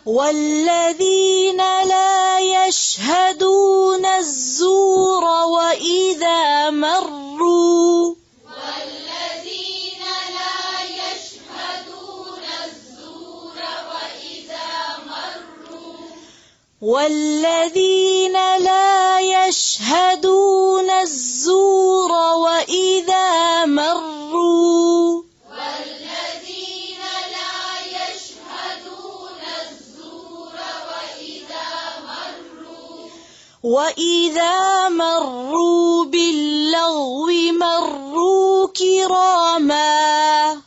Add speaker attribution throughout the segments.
Speaker 1: والذين لا يشهدون الزور وإذا مروا والذين لا يشهدون الزور وإذا مروا وإذا مروا باللغو مروا كراما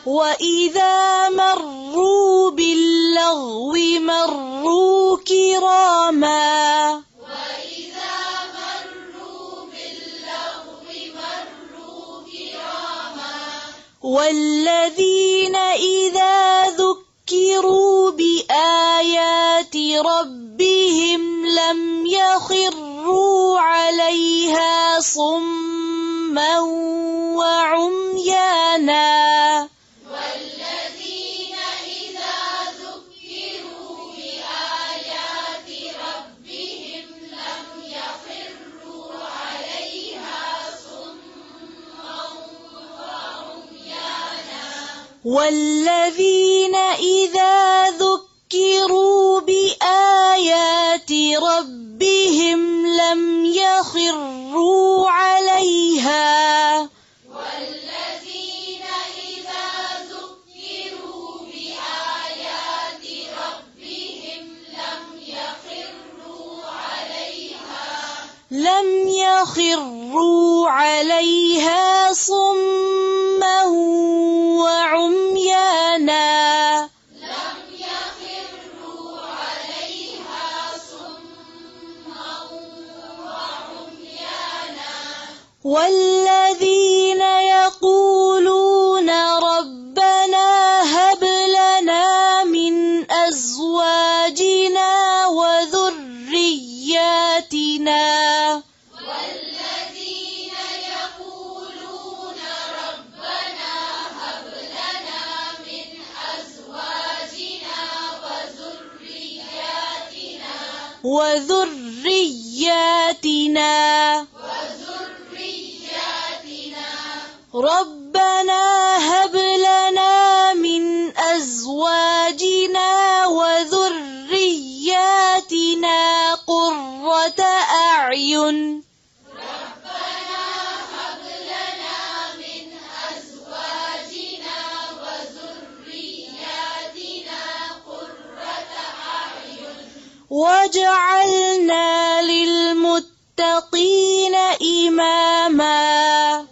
Speaker 1: وإذا مروا باللغو مروا كراما والذين إذا ذكروا بآيات ربهم لم يخروا عليها صما وعميانا والذين إذا ذكروا بآيات ربهم لم يخروا عليها صما وعميانا والذين يقولون ربنا هب لنا من أزواجنا وذرياتنا ربنا هب لنا من أزواجنا وذرياتنا قرة أعين واجعلنا للمتقين إماما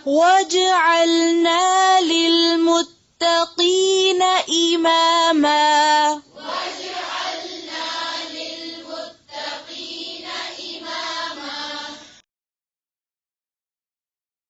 Speaker 1: واجعلنا للمتقين